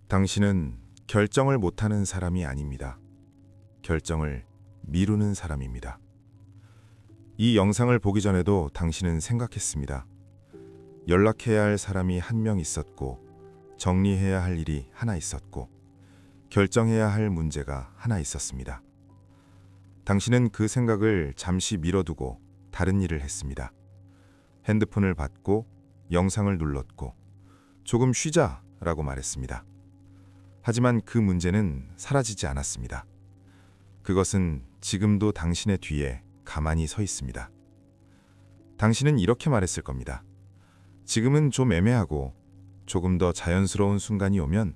당신은 결정을 못하는 사람이 아닙니다. 결정을 미루는 사람입니다. 이 영상을 보기 전에도 당신은 생각했습니다. 연락해야 할 사람이 한 명 있었고, 정리해야 할 일이 하나 있었고, 결정해야 할 문제가 하나 있었습니다. 당신은 그 생각을 잠시 미뤄두고 다른 일을 했습니다. 핸드폰을 받고 영상을 눌렀고 조금 쉬자라고 말했습니다. 하지만 그 문제는 사라지지 않았습니다. 그것은 지금도 당신의 뒤에 가만히 서 있습니다. 당신은 이렇게 말했을 겁니다. 지금은 좀 애매하고 조금 더 자연스러운 순간이 오면,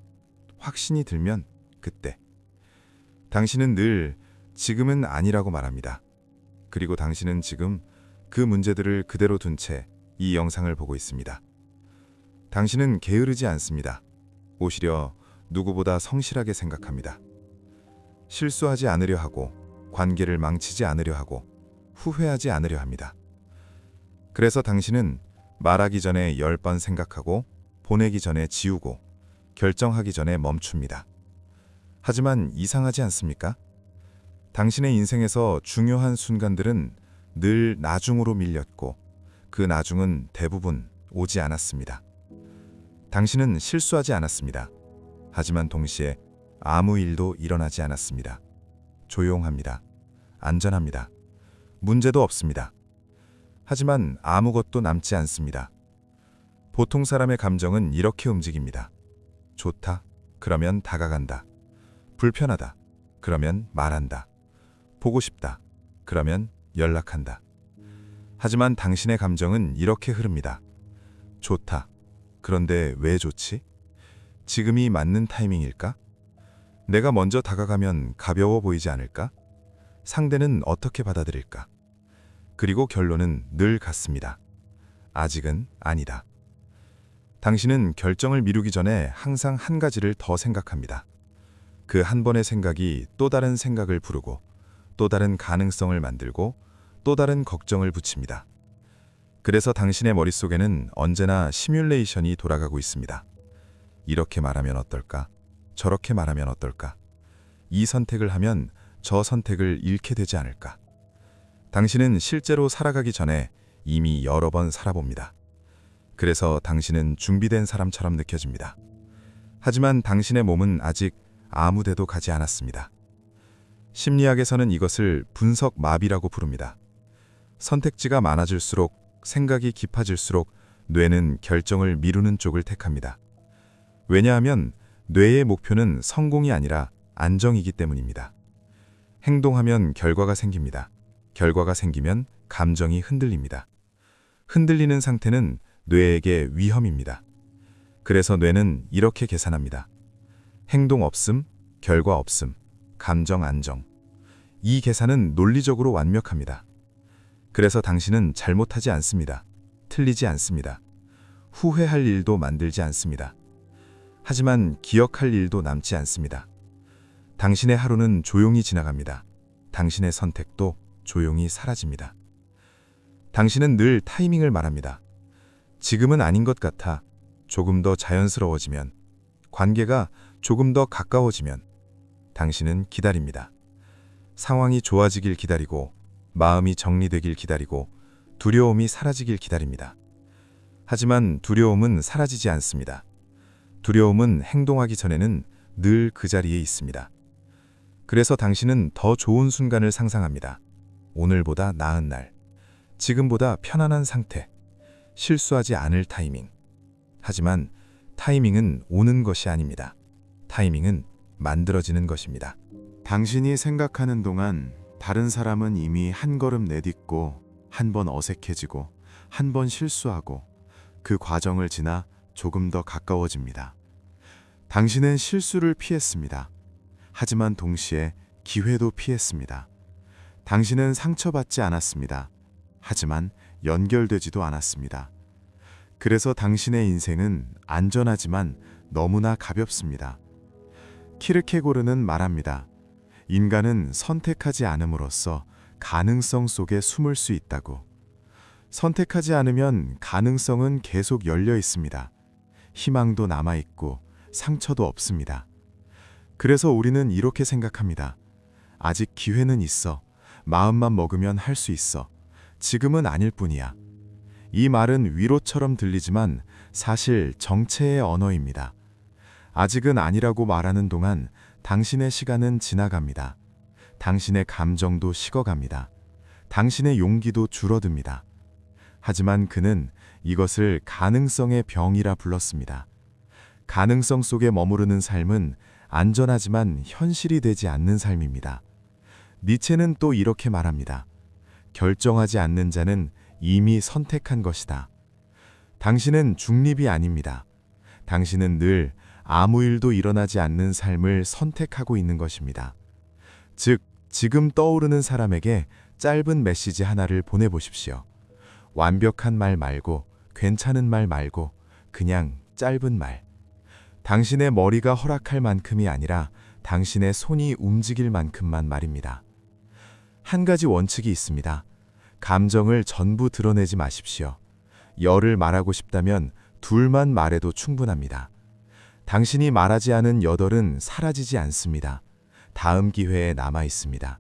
확신이 들면 그때. 당신은 늘 지금은 아니라고 말합니다. 그리고 당신은 지금 그 문제들을 그대로 둔 채 이 영상을 보고 있습니다. 당신은 게으르지 않습니다. 오히려 누구보다 성실하게 생각합니다. 실수하지 않으려 하고, 관계를 망치지 않으려 하고, 후회하지 않으려 합니다. 그래서 당신은 말하기 전에 10번 생각하고, 보내기 전에 지우고, 결정하기 전에 멈춥니다. 하지만 이상하지 않습니까? 당신의 인생에서 중요한 순간들은 늘 나중으로 밀렸고, 그 나중은 대부분 오지 않았습니다. 당신은 실수하지 않았습니다. 하지만 동시에 아무 일도 일어나지 않았습니다. 조용합니다. 안전합니다. 문제도 없습니다. 하지만 아무것도 남지 않습니다. 보통 사람의 감정은 이렇게 움직입니다. 좋다, 그러면 다가간다. 불편하다, 그러면 말한다. 보고 싶다, 그러면 연락한다. 하지만 당신의 감정은 이렇게 흐릅니다. 좋다. 그런데 왜 좋지? 지금이 맞는 타이밍일까? 내가 먼저 다가가면 가벼워 보이지 않을까? 상대는 어떻게 받아들일까? 그리고 결론은 늘 같습니다. 아직은 아니다. 당신은 결정을 미루기 전에 항상 한 가지를 더 생각합니다. 그 한 번의 생각이 또 다른 생각을 부르고, 또 다른 가능성을 만들고, 또 다른 걱정을 붙입니다. 그래서 당신의 머릿속에는 언제나 시뮬레이션이 돌아가고 있습니다. 이렇게 말하면 어떨까? 저렇게 말하면 어떨까? 이 선택을 하면 저 선택을 잃게 되지 않을까? 당신은 실제로 살아가기 전에 이미 여러 번 살아봅니다. 그래서 당신은 준비된 사람처럼 느껴집니다. 하지만 당신의 몸은 아직 아무 데도 가지 않았습니다. 심리학에서는 이것을 분석 마비라고 부릅니다. 선택지가 많아질수록, 생각이 깊어질수록 뇌는 결정을 미루는 쪽을 택합니다. 왜냐하면 뇌의 목표는 성공이 아니라 안정이기 때문입니다. 행동하면 결과가 생깁니다. 결과가 생기면 감정이 흔들립니다. 흔들리는 상태는 뇌에게 위험입니다. 그래서 뇌는 이렇게 계산합니다. 행동 없음, 결과 없음, 감정 안정. 이 계산은 논리적으로 완벽합니다. 그래서 당신은 잘못하지 않습니다. 틀리지 않습니다. 후회할 일도 만들지 않습니다. 하지만 기억할 일도 남지 않습니다. 당신의 하루는 조용히 지나갑니다. 당신의 선택도 조용히 사라집니다. 당신은 늘 타이밍을 말합니다. 지금은 아닌 것 같아. 조금 더 자연스러워지면, 관계가 조금 더 가까워지면. 당신은 기다립니다. 상황이 좋아지길 기다리고, 마음이 정리되길 기다리고, 두려움이 사라지길 기다립니다. 하지만 두려움은 사라지지 않습니다. 두려움은 행동하기 전에는 늘 그 자리에 있습니다. 그래서 당신은 더 좋은 순간을 상상합니다. 오늘보다 나은 날, 지금보다 편안한 상태, 실수하지 않을 타이밍. 하지만 타이밍은 오는 것이 아닙니다. 타이밍은 만들어지는 것입니다. 당신이 생각하는 동안 다른 사람은 이미 한 걸음 내딛고, 한 번 어색해지고, 한 번 실수하고, 그 과정을 지나 조금 더 가까워집니다. 당신은 실수를 피했습니다. 하지만 동시에 기회도 피했습니다. 당신은 상처받지 않았습니다. 하지만 연결되지도 않았습니다. 그래서 당신의 인생은 안전하지만 너무나 가볍습니다. 키르케고르는 말합니다. 인간은 선택하지 않음으로써 가능성 속에 숨을 수 있다고. 선택하지 않으면 가능성은 계속 열려 있습니다. 희망도 남아있고 상처도 없습니다. 그래서 우리는 이렇게 생각합니다. 아직 기회는 있어. 마음만 먹으면 할 수 있어. 지금은 아닐 뿐이야. 이 말은 위로처럼 들리지만 사실 정체의 언어입니다. 아직은 아니라고 말하는 동안 당신의 시간은 지나갑니다. 당신의 감정도 식어갑니다. 당신의 용기도 줄어듭니다. 하지만 그는 이것을 가능성의 병이라 불렀습니다. 가능성 속에 머무르는 삶은 안전하지만 현실이 되지 않는 삶입니다. 니체는 또 이렇게 말합니다. 결정하지 않는 자는 이미 선택한 것이다. 당신은 중립이 아닙니다. 당신은 늘 아무 일도 일어나지 않는 삶을 선택하고 있는 것입니다. 즉, 지금 떠오르는 사람에게 짧은 메시지 하나를 보내보십시오. 완벽한 말 말고, 괜찮은 말 말고, 그냥 짧은 말. 당신의 머리가 허락할 만큼이 아니라 당신의 손이 움직일 만큼만 말입니다. 한 가지 원칙이 있습니다. 감정을 전부 드러내지 마십시오. 열을 말하고 싶다면 둘만 말해도 충분합니다. 당신이 말하지 않은 여덟은 사라지지 않습니다. 다음 기회에 남아 있습니다.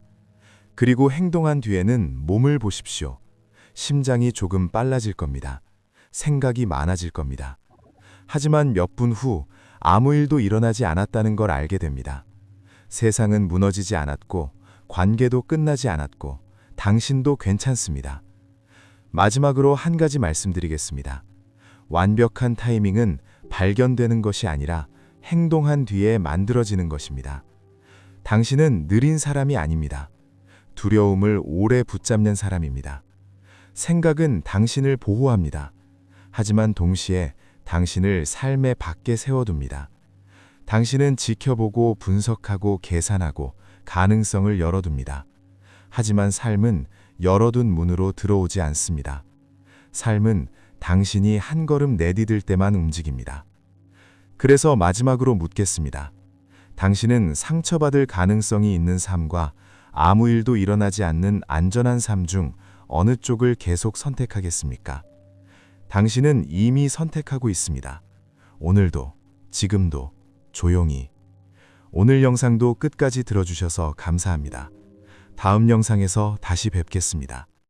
그리고 행동한 뒤에는 몸을 보십시오. 심장이 조금 빨라질 겁니다. 생각이 많아질 겁니다. 하지만 몇 분 후 아무 일도 일어나지 않았다는 걸 알게 됩니다. 세상은 무너지지 않았고, 관계도 끝나지 않았고, 당신도 괜찮습니다. 마지막으로 한 가지 말씀드리겠습니다. 완벽한 타이밍은 발견되는 것이 아니라 행동한 뒤에 만들어지는 것입니다. 당신은 느린 사람이 아닙니다. 두려움을 오래 붙잡는 사람입니다. 생각은 당신을 보호합니다. 하지만 동시에 당신을 삶의 밖에 세워둡니다. 당신은 지켜보고 분석하고 계산하고 가능성을 열어둡니다. 하지만 삶은 열어둔 문으로 들어오지 않습니다. 삶은 당신이 한 걸음 내디딜 때만 움직입니다. 그래서 마지막으로 묻겠습니다. 당신은 상처받을 가능성이 있는 삶과 아무 일도 일어나지 않는 안전한 삶 중 어느 쪽을 계속 선택하겠습니까? 당신은 이미 선택하고 있습니다. 오늘도, 지금도, 조용히. 오늘 영상도 끝까지 들어주셔서 감사합니다. 다음 영상에서 다시 뵙겠습니다.